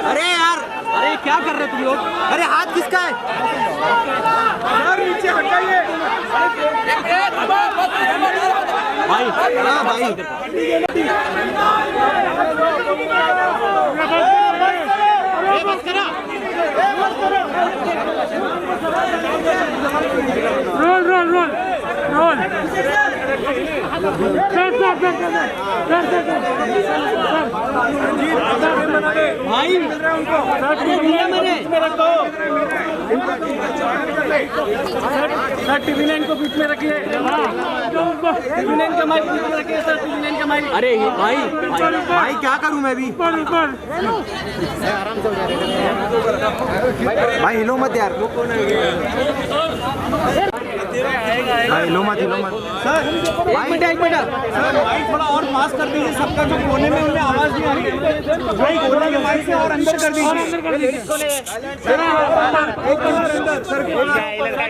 अरे यार, अरे क्या कर रहे तुम लोग? अरे हाथ किसका है? नीचे हटाइए भाई। हाँ भाई, रोल रोल रोल रोल भाई मैंने सर टीवी लाइन को बीच में रखिए। टीवी लाइन का माइक बीच में रखिए सर, टीवी लाइन का माइक। अरे भाई भाई क्या करूं मैं भी? भाई हिलो मत यार, भाई हिलो मत सर। एक मिनट सर, भाई थोड़ा और पास कर दीजिए, सबका जो कोने में उनमें आवाज नहीं आ रही है भाई, कोने के माइक से और अंदर कर दीजिए।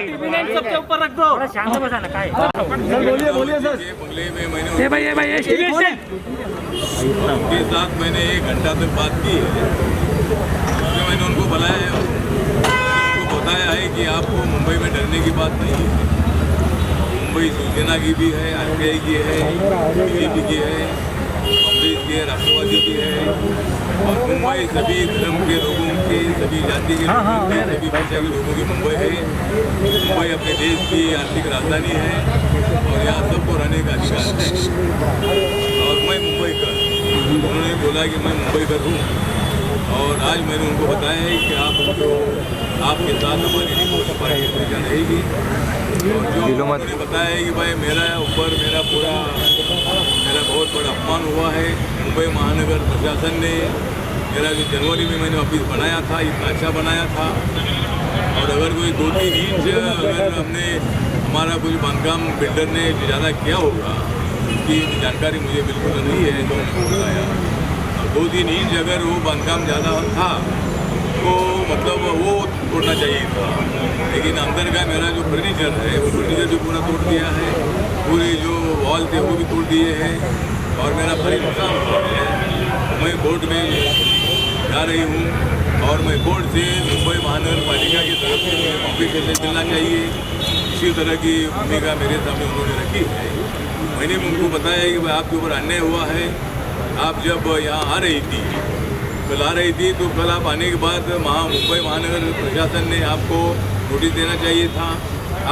टीवी लाइन सबके ऊपर रख दो। शांत बजाना का है सर, बोलिए सर। बंगले में मैंने ये भाई उनके साथ मैंने 1 घंटा तक बात की है। उसमें मैंने उनको बुलाया है, उनको बताया है कि आपको मुंबई में डरने की बात नहीं है। मुंबई शिवसेना की भी है, आरपीआई की है, बीजेपी की है, कांग्रेस की है, राष्ट्रवादी की है। और मुंबई सभी धर्म के लोगों की, सभी जाति के लोगों की, सभी भाषा के लोगों की मुंबई है। मुंबई अपने देश की आर्थिक राजधानी है और यहाँ सबको रहने का अधिकार है। और मैं मुंबई का, उन्होंने बोला कि मैं मुंबई का हूँ। और आज मैंने उनको बताया है कि आपके साथ हमारी रिपोर्ट पार्टी हमेशा रहेगी। और जो उन्होंने बताया है कि भाई मेरा बहुत बड़ा अपमान हुआ है। मुंबई महानगर प्रशासन ने मेरा जो जनवरी में मैंने ऑफिस बनाया था, इतना अच्छा बनाया था। और अगर कोई 2-3 इंच अगर हमारा कोई बांधकाम बिल्डर ने ज़्यादा किया होगा, उसकी जानकारी मुझे बिल्कुल नहीं है, जो उन्होंने बताया। 2-3 इंच अगर वो बांधकाम ज़्यादा था तो मतलब वो तोड़ना चाहिए था। लेकिन अंदर का मेरा जो फर्नीचर है, वो फर्नीचर भी पूरा तोड़ दिया है। पूरे जो वॉल थे वो भी तोड़ दिए हैं और मेरा भारी नुकसान हुआ है। मैं कोर्ट में जा रही हूँ और मैं कोर्ट से मुंबई महानगर पालिका की तरफ से मुझे कॉम्पेंसेशन मिलना चाहिए। इसी तरह की भूमिका मेरे सामने उन्होंने रखी है। मैंने उनको बताया कि भाई आपके ऊपर अन्याय हुआ है। आप जब यहाँ आ रही थी, कल आ रही थी, तो कल आप आने के बाद मुंबई महानगर प्रशासन ने आपको नोटिस देना चाहिए था।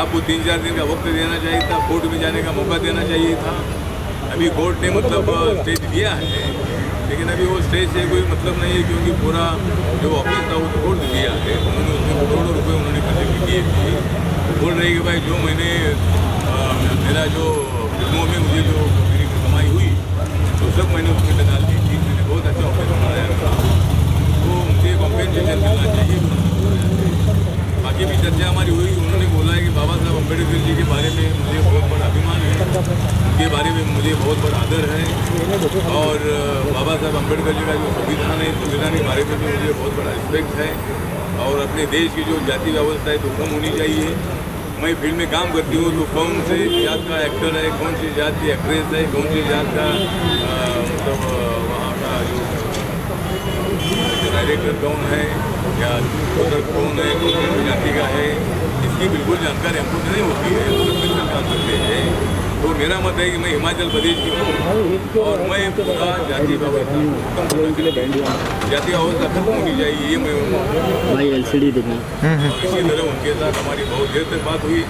आपको 3-4 दिन का वक्त देना चाहिए था, कोर्ट में जाने का मौका देना चाहिए था। अभी कोर्ट ने मतलब स्टे दिया है, लेकिन अभी वो स्टे से कोई मतलब नहीं है, क्योंकि पूरा जो ऑफिस था वो तोड़ दिया है उन्होंने। उसमें करोड़ों रुपये उन्होंने खर्च किए थे। बोल रहे कि भाई जो मैंने मेरा जो फिल्मों में मुझे जो मेरी कमाई हुई तो सब मैंने उसमें डाल दी थी। मैंने बहुत अच्छा ऑफिस बनाया था, तो मुझे कॉम्पेंसेशन मिलना चाहिए। बाकी भी चर्चा हमारी हुई। उन्होंने बोला है कि बाबा साहब अम्बेडकर जी के बारे में मुझे बहुत बड़ा अभिमान है, उनके बारे में मुझे बहुत बड़ा आदर है। और बाबा साहब अम्बेडकर जी का जो संविधान है, संविधान के बारे में भी मुझे बहुत बड़ा रिस्पेक्ट है। और अपने देश की जो जाति व्यवस्था है तो कम होनी चाहिए। मैं फील्ड में काम करती हूँ तो कौन से जात का एक्टर है, कौन सी जात की एक्ट्रेस है, कौन सी जात का मतलब वहाँ का जो डायरेक्टर कौन है या कौन है, कौन सी जाति का है, इसकी बिल्कुल जानकारी हमको नहीं होती है। हम लोग मिलकर काम करते हैं। तो मेरा मत है कि मैं हिमाचल प्रदेश की हूँ और मैं पूरा जाति व्यवस्था खत्म होने के लिए जाति व्यवस्था खत्म होनी चाहिए, ये मैं भाई LCD देखना। इसी तरह उनके साथ हमारी बहुत देर तक बात हुई।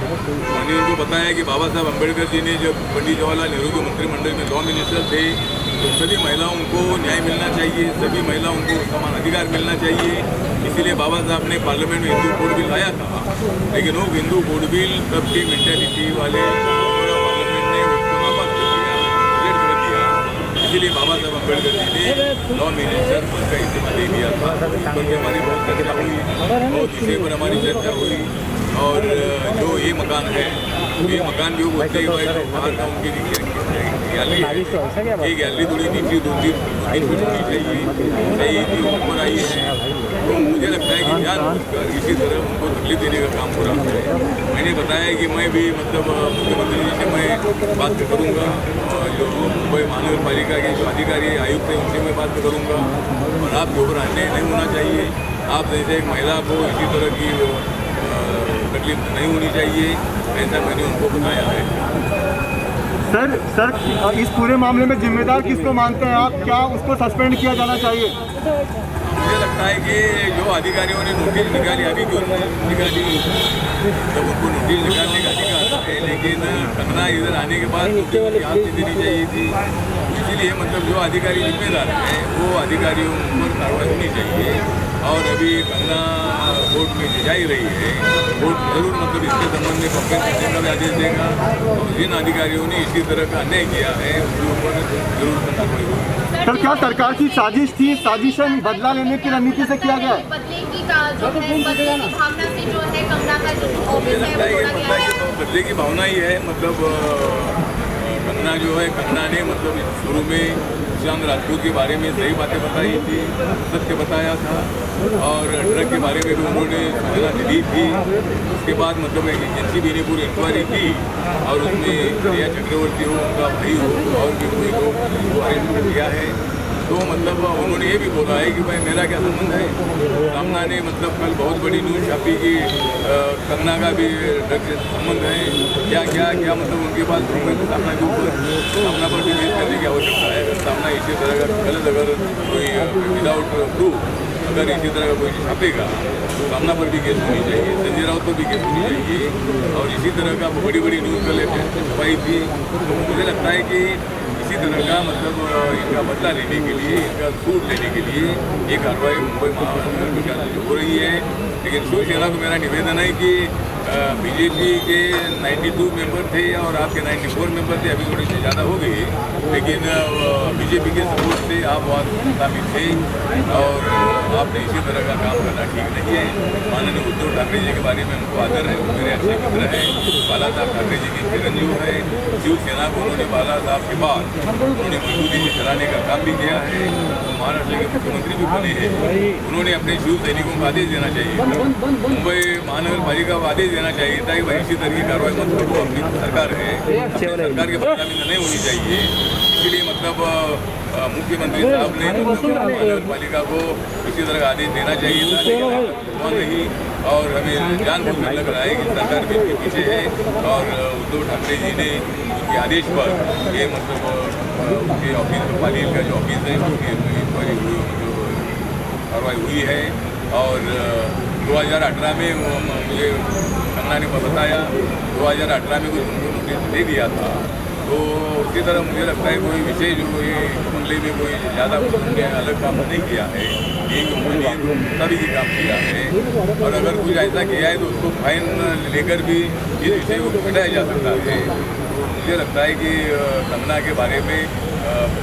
मैंने उनको बताया कि बाबा साहब अम्बेडकर जी ने जब पंडित जवाहरलाल नेहरू के मंत्रिमंडल में लॉ मिनिस्टर थे तो सभी महिलाओं को न्याय मिलना चाहिए, सभी महिलाओं को समान अधिकार मिलना चाहिए। इसीलिए बाबा साहब ने पार्लियामेंट में हिंदू कोड बिल लाया था, लेकिन वो हिंदू कोड बिल सबकी मेंटेलिटी वाले पूरा पार्लियामेंट ने उसको नापास कर दिया, रिजेक्ट कर दिया। इसीलिए बाबा साहब अम्बेडकर जी ने लॉ मिनिस्टर पद का इस्तीफा दे दिया था। इस पर भी हमारी बहुत चर्चा हुई, बहुत विषय पर हमारी चर्चा हुई। और जो ये मकान है, ये मकान भी वो बोलते हैं बाहर का उनकी गैलरी है, ये गैलरी थोड़ी नीचे 2-3 फीट होनी चाहिए, सही थी ऊपर आई है। तो मुझे लगता है कि जानबूझकर इसी तरह उनको तकलीफ देने का काम हो रहा है। मैंने बताया कि मैं भी मतलब मुख्यमंत्री जी से मैं बात करूँगा, जो मुंबई महानगर पालिका के जो अधिकारी आयुक्त हैं उनसे मैं बात करूँगा, और आपके ऊपर अन्याय नहीं होना चाहिए। आप जैसे एक महिला को इसी तरह की तकलीफ नहीं होनी चाहिए, ऐसा मैंने उनको बताया है। सर इस पूरे मामले में जिम्मेदार किसको मानते हैं आप? क्या उसको सस्पेंड किया जाना चाहिए? मुझे लगता है कि जो अधिकारियों ने नोटिस निकाली, अभी क्यों निकाली, जब उनको नोटिस निकालने का अधिकार है, लेकिन कंगना इधर आने के बाद नोटिस हाथ से देनी चाहिए थी। इसीलिए मतलब जो अधिकारी जिम्मेदार हैं वो अधिकारियों पर कार्रवाई होनी चाहिए। और अभी कंगना कोर्ट में जा ही रही है, कोर्ट जरूर मतलब इसके संबंध में कंप्लेन करने का भी आदेश देगा, और जिन अधिकारियों ने इसी तरह का अन्याय किया है उनके ऊपर जरूर कार्रवाई होगी। सर क्या सरकार की साजिश थी? साजिशन बदला लेने की रणनीति से किया गया? बदले की भावना से जो है कंगना का जो ऑफिस है वो तोड़ा गया है। बदले की भावना ही है, मतलब कंगना जो है, कंगना ने मतलब शुरू में सुशांत राजपूत के बारे में सही बातें बताई थी, सत्य बताया था, और ड्रग के बारे में भी उन्होंने सूचना दी थी। उसके बाद मतलब एक एजेंसी भी ने पूरी इंक्वायरी की, और उसमें रिया चक्रवर्ती हो, उनका भाई हो, और भी कोई लोग इंक्वायरी किया है। तो मतलब उन्होंने ये भी बोला है कि भाई मेरा क्या संबंध है। सामना ने मतलब कल बहुत बड़ी न्यूज़ छापी कि कंगना का भी ड्रग से संबंध है, क्या क्या क्या मतलब उनके पास सामना के ऊपर सामना पर भी केस करने की आवश्यकता है। सामना इसी तरह का गलत अगर कोई विदाउट प्रूफ अगर इसी तरह का कोई छापेगा तो सामना पर भी केस होनी चाहिए, संजय राउत पर भी केस होनी चाहिए, और इसी तरह का बड़ी बड़ी न्यूज़ कल छपाई थी। तो मुझे लगता है कि इसी तरह का मतलब इनका बदला लेने के लिए, इनका सूट लेने के लिए ये कार्रवाई मुंबई महानगर पालिका से हो रही है। लेकिन शिवसेना को मेरा निवेदन है कि बीजेपी के 92 मेंबर थे और आपके 94 मेंबर थे, अभी थोड़ी सी ज़्यादा हो गई, लेकिन बीजेपी के सपोर्ट से आप वहाँ शामिल थे, और आपने इसी तरह का काम करना ठीक नहीं है। माननीय उद्धव ठाकरे जी के बारे में उनको आदर है, वो मेरे अच्छे मित्र हैं, बाला साहब ठाकरे जी के चिरंजीव है। शिवसेना को उन्होंने बाला साहब के बाद उन्होंने मजबूती से चलाने का काम भी किया है, महाराष्ट्र के मुख्यमंत्री भी बने हैं। उन्होंने अपने शिव सैनिकों को आदेश देना चाहिए, मुंबई महानगर पालिका को आदेश देना चाहिए था कि भाई इसी तरह की कार्रवाई मत करो, अपनी सरकार है, सरकार के बदनामी नहीं होनी चाहिए। इसलिए मतलब मुख्यमंत्री साहब ने महानगर पालिका को इसी तरह का आदेश देना चाहिए था, लेकिन हुआ नहीं, और हमें जानबूझकर लग रहा है कि सरकार भी इसके पीछे है, और उद्धव ठाकरे जी ने उनके आदेश पर ये मतलब उनके ऑफिस पालिका का जो ऑफिस है उसकी इंक्वायरी हुई, जो कार्रवाई हुई है। और 2018 में मुझे कंगना ने बताया 2018 में कुछ उनको नोटिस दे दिया था। तो उसी तरह मुझे लगता है कोई विशेष कोई मामले में कोई ज़्यादा उन्होंने अलग काम नहीं किया है, एक उन्होंने तभी ही काम किया है, और अगर कुछ ऐसा किया है तो उसको फाइन लेकर भी इस विषय को मिटाया जा सकता है। तो मुझे लगता है कि कंगना के बारे में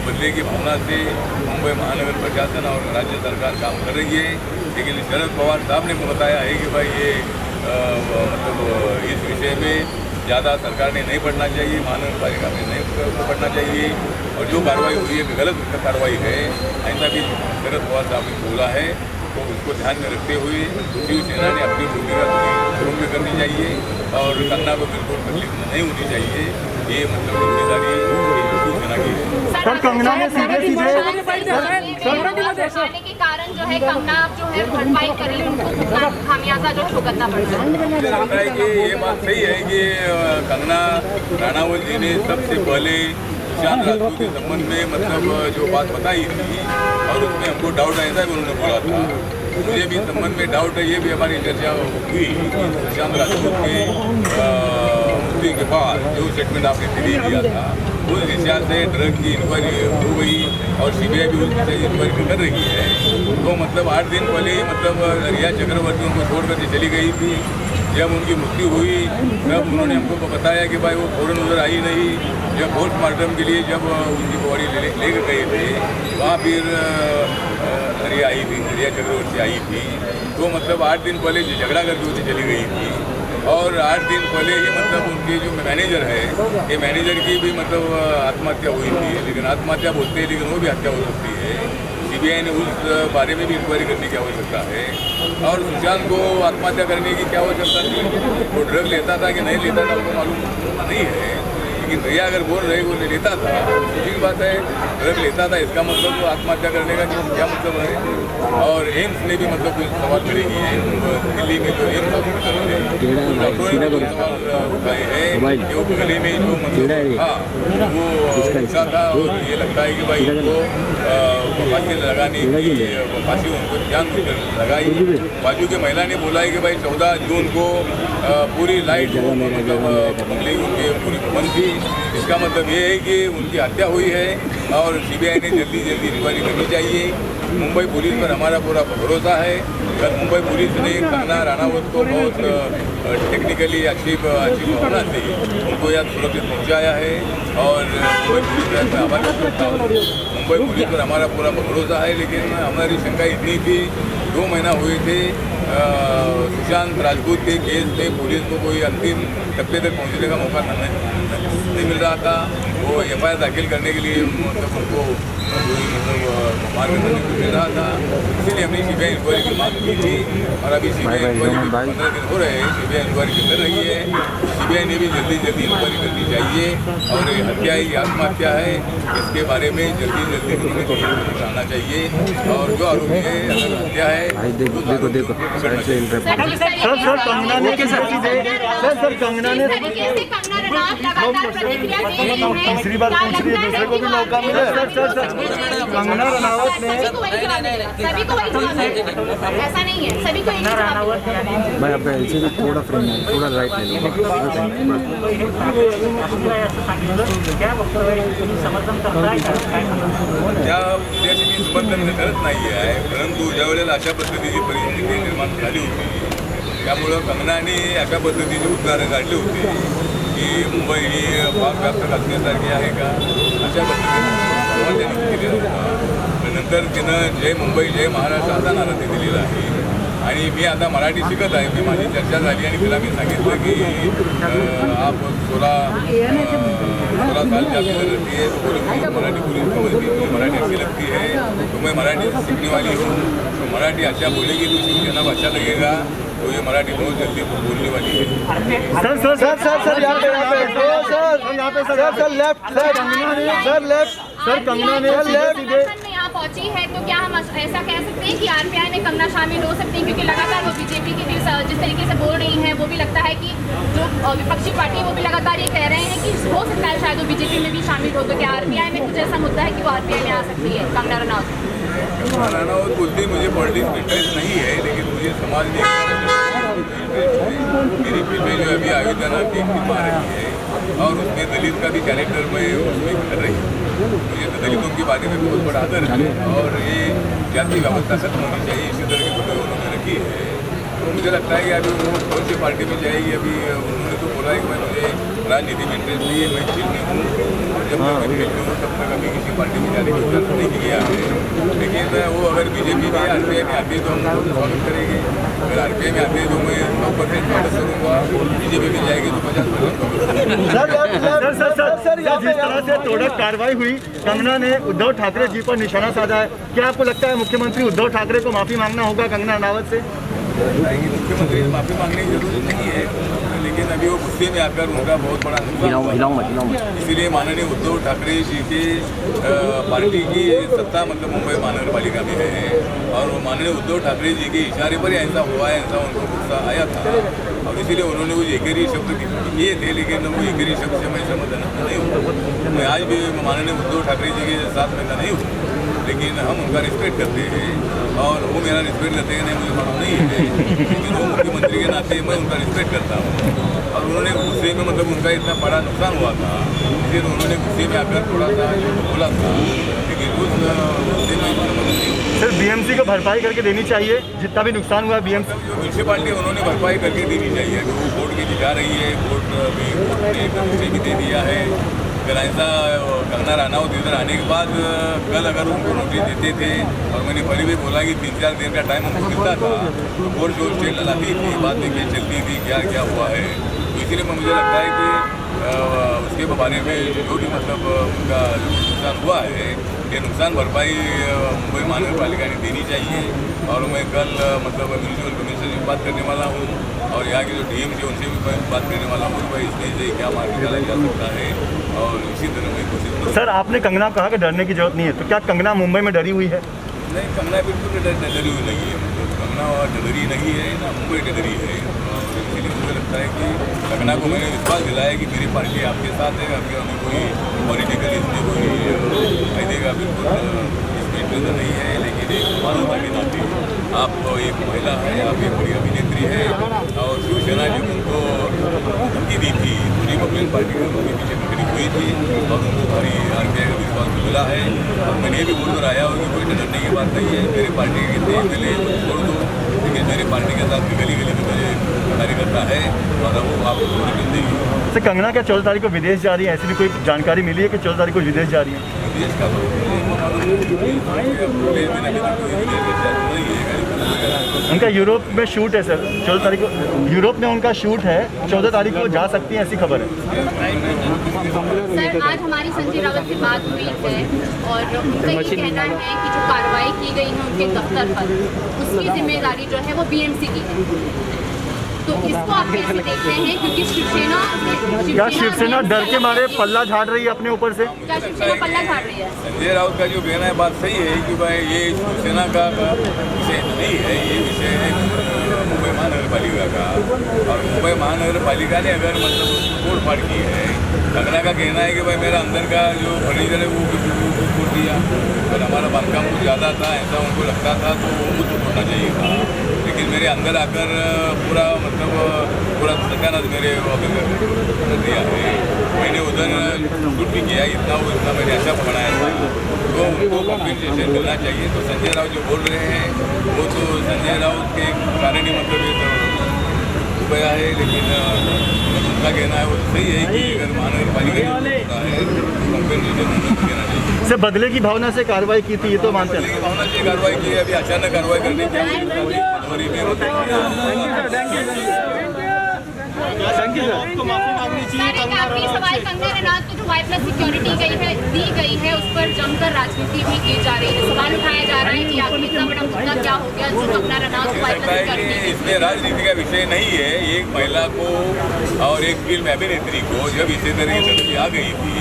बदले की भावना से मुंबई महानगर प्रशासन और राज्य सरकार काम कर रही है, लेकिन शरद पवार साहब ने बताया है कि भाई ये मतलब इस विषय में ज़्यादा सरकार ने नहीं बढ़ना चाहिए, महानगर पालिका में नहीं बढ़ना चाहिए, और जो कार्रवाई हुई है गलत कार्रवाई है, ऐसा भी शरद पवार साहब ने बोला है। तो उसको ध्यान में रखते हुए शिवसेना ने अपनी भूमिका शुरू में करनी चाहिए, और कंगना को बिल्कुल तकलीफ नहीं होनी चाहिए। ये मतलब जिम्मेदारी शिवसेना की है। सर कंगना ने सीधे आने के कारण जो है कंगना जो है भरपाई करी, उनको खामियाजा जो भुगतना पड़ता है। मुझे लगता है कि ये बात सही है कि कंगना राणावत जी ने सबसे पहले सुशांत राजपूत के संबंध में मतलब जो बात बताई थी, और उसमें हमको डाउट ऐसा भी उन्होंने बोला था, मुझे भी संबंध में डाउट है, ये भी हमारी चर्चा हुई। सुशांत राजपूत के मृत्यु के बाद जो स्टेटमेंट आपने दिल्ली दिया था, उस हिसाब से ड्रग की इंक्वायरी हो गई, और सीबीआई भी उसकी इंक्वायरी कर रही है। तो मतलब 8 दिन पहले ही मतलब रिया चक्रवर्ती उनको छोड़ कर चली गई थी। जब उनकी मृत्यु हुई तब उन्होंने हमको बताया कि भाई वो फौरन उधर आई नहीं, जब पोस्टमार्टम के लिए जब उनकी बॉडी लेकर गए थे वहाँ फिर रिया चक्रवर्ती आई थी। तो मतलब 8 दिन पहले झगड़ा करके उसे चली गई थी। और 8 दिन पहले ही मतलब उनके जो मैनेजर है, ये मैनेजर की भी मतलब आत्महत्या हुई थी। लेकिन आत्महत्या बोलते हैं, लेकिन वो भी हत्या हो सकती है। सीबीआई ने उस बारे में भी इंक्वायरी करने की आवश्यकता है। और सुशांत को आत्महत्या करने की क्या आवश्यकता थी? वो ड्रग लेता था कि नहीं लेता था उनको मालूम नहीं है। लेकिन भैया अगर बोल रहे वो लेता था, तो ठीक बात है, ड्रग लेता था, इसका मतलब वो आत्महत्या करने का क्या मतलब है? और एम्स ने भी मतलब कुछ सवाल करेगी, दिल्ली में जो एम्स हॉस्पिटल है, डॉक्टरों ने भी सवाल उठाए हैं कि वो गले में जो मतलब हाँ वो हिस्सा था, और ये लगता है कि भाई उनको फांसी लगाने की फांसी उनको ध्यान लगाई। बाजू के महिला ने बोला है कि भाई 14 जून को पूरी लाइट मतलब बंगले उनके पूरी बंद थी। इसका मतलब ये है कि उनकी हत्या हुई है और सीबीआई ने जल्दी इंक्वायरी करनी चाहिए। मुंबई पुलिस पर हमारा पूरा भरोसा है। कल मुंबई पुलिस ने कंगना रनावत को बहुत टेक्निकली अच्छी भावना से उनको यहाँ सुरक्षित पहुँचाया है और मुंबई पुलिस पर मैं आभार व्यक्त करता हूँ। मुंबई पुलिस पर हमारा पूरा भरोसा है, लेकिन हमारी शंका इतनी थी, 2 महीना हुए थे सुशांत राजपूत के केस में पुलिस को कोई अंतिम टप्पे तक पहुँचने का मौका नहीं मिल रहा था। वो एफआईआर दाखिल करने के लिए मतलब उनको कोई मतलब मार्गदर्शन नहीं मिल रहा था, इसीलिए हमने सीबीआई इंक्वायरी की मांग की थी। और अभी सीबीआई इंक्वायरी 15 दिन हो रहे हैं, सीबीआई इंक्वायरी कर रही है। सीबीआई ने भी जल्दी इंक्वायरी करनी चाहिए और ये हत्या ही आत्महत्या है, इसके बारे में जल्दी आना चाहिए। और जो आरोपी है अगर हत्या है देखो सर कंगना ने सर कंगना ने तीसरी बार पूछ रही है, दूसरे को भी मौका मिले। सर कंगना रनावत ने सभी को वही जवाब है, ऐसा नहीं है, सभी को एक जवाब है। भाई आपका एलसीडी थोड़ा फ्रेम है, थोड़ा राइट ले लो। त्या उद्याची मी समर्थन करत नाही आहे, परंतु ज्या वेळेला अशा पद्धतीची परिस्थिती निर्माण झाली होती, त्यामुळं कंगनाने अशा पद्धतीचे उद्गार काढले होते की मुंबई ही पाकव्याप्त असण्यासारखी आहे का, अशा पद्धतीने सवाल त्यांनी केलेला होता। नंतर तिनं जय मुंबई जय महाराष्ट्र असा नारा ते दिलेला आहे। आणि मी आता मराठी शिकत आहे, मी माझी चर्चा झाली आणि तिला मी सांगितलं की आप 16 साल जाती रहती है, तो बोले मराठी पूरी समझती, मुझे मराठी अच्छी लगती है, तो मैं मराठी सीखने वाली हूँ। तो मराठी अच्छा बोलेगी तो सीखने जब अच्छा लगेगा, तो ये मराठी बहुत जल्दी बोलने वाली है। सर यहाँ पे sir left sir left sir Kangana ने में यहाँ पहुंची है, तो क्या हम ऐसा कह सकते हैं कि आरपीआई में कंगना शामिल हो सकती है? क्योंकि लगातार वो बीजेपी की जिस तरीके से बोल रही हैं, वो भी लगता है कि जो विपक्षी पार्टी है वो भी लगातार ये कह रहे हैं कि हो सकता है शायद वो बीजेपी में भी शामिल हो। तो क्या आरपीआई में कुछ ऐसा मुद्दा है कि वो आरपीआई में आ सकती है कंगना रनावत बोलती मुझे पॉलिटिक्स में इंटरेस्ट नहीं है, लेकिन मुझे समाज में मेरी फिल्में जो अभी आयोजन की फिल्म आ रही है और उसमें दलित का भी कैरेक्टर मैं उसमें कर रही हूँ। मुझे तो दलितों के बारे में बहुत बड़ा आदर है और ये जाति व्यवस्था खत्म होनी चाहिए, इसी तरह की फोटो उन्होंने रखी है। तो मुझे लगता है कि अभी वो कौन सी पार्टी में जाएगी, अभी उन्होंने तो बोला है कि मैं मुझे राजनीति में इंटरेस्ट नहीं है, मैं जेल में हूँ, और जब तक मैं जेल में हूँ तब तक अभी किसी पार्टी में जाने की विचार नहीं किया है। लेकिन वो अगर बीजेपी में आरपीआई में आती है तो हम उसको स्वागत करेंगे। अगर आरपीआई में आती है तो मैं 100% स्वागत करूँगा, बीजेपी में जाएगी तो 50% सर जिस तरह से तोड़क कार्रवाई हुई, कंगना ने उद्धव ठाकरे जी पर निशाना साधा है, क्या आपको लगता है मुख्यमंत्री उद्धव ठाकरे को माफी मांगना होगा कंगना रनावत से? मुख्यमंत्री से माफी मांगने की जरूरत नहीं है, लेकिन अभी वो गुस्से में आकर उनका बहुत बड़ा नुकसान, इसीलिए माननीय उद्धव ठाकरे जी के पार्टी की सत्ता मतलब मुंबई महानगर पालिका में है और माननीय उद्धव ठाकरे जी के इशारे पर ऐसा हुआ है, ऐसा उनको गुस्सा आया था और इसीलिए उन्होंने वो एकेरी शब्द किए थे, लेकिन वो एकेरी शब्द से मैं समझना नहीं हूँ। मैं आज भी माननीय उद्धव ठाकरे जी के साथ में नहीं हूँ, लेकिन हम उनका रिस्पेक्ट करते हैं और वो मेरा रिस्पेक्ट करते हैं नहीं मुझे मालूम नहीं है, लेकिन वो मुख्यमंत्री के नाते मैं उनका रिस्पेक्ट करता हूँ। और उन्होंने गुस्से में मतलब उनका इतना बड़ा नुकसान हुआ था, इसलिए उन्होंने गुस्से में आकर थोड़ा सा बोला था, लेकिन उस गुस्से में सर बीएमसी को भरपाई करके देनी चाहिए, जितना भी नुकसान हुआ बीएमसी म्यूनसिपालिटी उन्होंने भरपाई करके देनी चाहिए। वो कोर्ट की जा रही है, कोर्ट ने भी दे दिया है अगर ऐसा कंगना रनौत इधर आने के बाद कल अगर उनको नोटिस देते थे और मैंने पहले भी बोला कि 3-4 दिन का टाइम हमको मिलता था तो कोर्ट जो स्टे लगाती थी, बाद में केस चलती थी, क्या क्या हुआ है। तो इसीलिए मुझे लगता है कि उसके बारे में जो भी मतलब उनका नुकसान हुआ है, ये नुकसान भरपाई मुंबई महानगर पालिका ने देनी चाहिए। और मैं कल मतलब म्यूनसिपल कमीशन से बात करने वाला हूँ और यहाँ के जो डीएम थे उनसे भी बात करने वाला हूँ कि भाई इसमें से क्या मार्ग निकाला जा सकता है और इसी तरह मैं कोशिश करूँ। सर, आपने कंगना कहा कि डरने की जरूरत नहीं है, तो क्या कंगना मुंबई में डरी हुई है? नहीं, कंगना बिल्कुल डरी हुई नहीं है, मतलब कंगना डरी नहीं है ना मुंबई डरी है। और इसलिए मुझे लगता है कि कंगना को मैंने विश्वास दिलाया कि मेरी पार्टी आपके साथ है, अभी हमें कोई पॉलिटिकल इसमें कोई फायदे का बिल्कुल तो नहीं है। लेकिन एक मानवता के नाते आप एक महिला है, आप एक बड़ी अभिनेत्री है और शिवसेना जो उनको धमकी दी थी पूरी पब्लिक पार्टी के उनके पीछे खड़ी हुई थी और उनको भारी RBI का विश्वास मिला है। और मैंने ये भी बोलकर आया हूँ कि कोई डरने की बात नहीं है, मेरी पार्टी के MLA छोड़ दो, लेकिन मेरी पार्टी के साथ गली गली में मेरे कार्यकर्ता है और वो आपको थोड़ी मिल देगी। सर, कंगना क्या 14 तारीख को विदेश जा रही है? ऐसी भी कोई जानकारी मिली है कि 14 तारीख को विदेश जा रही है? विदेश का उनका यूरोप में शूट है सर, 14 तारीख को यूरोप में उनका शूट है, 14 तारीख को जा सकती हैं, ऐसी खबर है। सर, आज हमारी संजय राउत से बात हुई है और उनका ये कहना है कि जो कार्रवाई की गई है उनके दफ्तर पर, उसकी जिम्मेदारी जो है वो BMC की है। तो इसको आप कैसे देखते हैं? क्योंकि क्या शिवसेना डर के मारे पल्ला झाड़ रही है अपने ऊपर से? क्या शिवसेना पल्ला झाड़ रही है? संजय राउत का जो कहना है बात सही है कि भाई ये शिवसेना का विषय नहीं है, ये विषय है मुंबई महानगर पालिका का। और मुंबई महानगर पालिका ने अगर मतलब उसको तोड़ फाड़ की है, कंगना का कहना है कि भाई मेरा अंदर का जो फर्नीचर है वो तोड़ दिया, अगर हमारा बांधकाम कुछ ज़्यादा था ऐसा उनको लगता था तो वो तो तोड़ना चाहिए था। लेकिन मेरे अंदर आकर पूरा मतलब पूरा सत्यानाश मेरे कर दिया है। मैंने उधर शूट भी किया, इतना मैंने अच्छा बनाया था, तो उनको कॉम्पेंसेशन मिलना चाहिए। तो संजय राउत जो बोल रहे हैं वो तो संजय राउत के कारण ही मतलब ये तो गया है। लेकिन उनका कहना है वो सही है कि अगर महानगर पालिका होता है कॉम्पेंसेशन उनको देना चाहिए। से बदले की भावना से कार्रवाई की थी, ये तो मानते हैं। भावना से कार्रवाई की है, अभी अचानक कार्रवाई करने की जनवरी में आखिरी सवाल, कंगना रनौत को जो Y+ सिक्योरिटी दी गई है उस पर जमकर राजनीति भी की जा रही है। सवाल उठाया जा रहा है कि आखिर इतना बड़ा मुद्दा क्या हो गया जो कंगना रनौत को Y+ सिक्योरिटी? इसमें राजनीति का विषय नहीं है। एक महिला को और एक फिल्म अभिनेत्री को जब इसी तरह की धमकी आ गई थी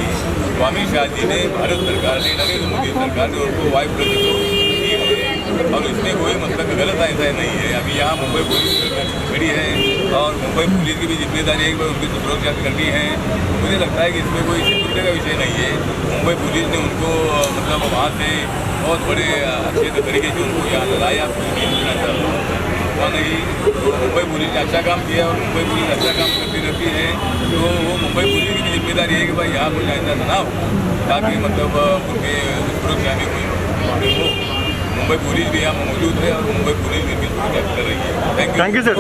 तो अमित शाह जी ने, भारत सरकार ने, नरेंद्र मोदी सरकार ने उनको Y+ दी है और इसमें कोई मतलब गलत ऐसा नहीं है। अभी यहाँ मुंबई पुलिस खड़ी है और मुंबई पुलिस की भी जिम्मेदारी है कि उनकी सुरक्षा करनी है। मुझे लगता है कि इसमें कोई सिक्योरिटी का विषय नहीं है। मुंबई पुलिस ने उनको मतलब वहाँ से बहुत बड़े अच्छे तरीके से उनको यहाँ लाया, हुआ नहीं। तो मुंबई पुलिस ने अच्छा काम किया और मुंबई पुलिस अच्छा काम करती रहती है। तो वो मुंबई पुलिस की भी जिम्मेदारी है कि भाई यहाँ कुछ ऐसा ना हो ताकि मतलब उनके सुरक्षा में कोई हो। मुंबई पुलिस भी यहाँ मौजूद है और मुंबई पुलिस भी सुरक्षा कर रही है। Thank you sir.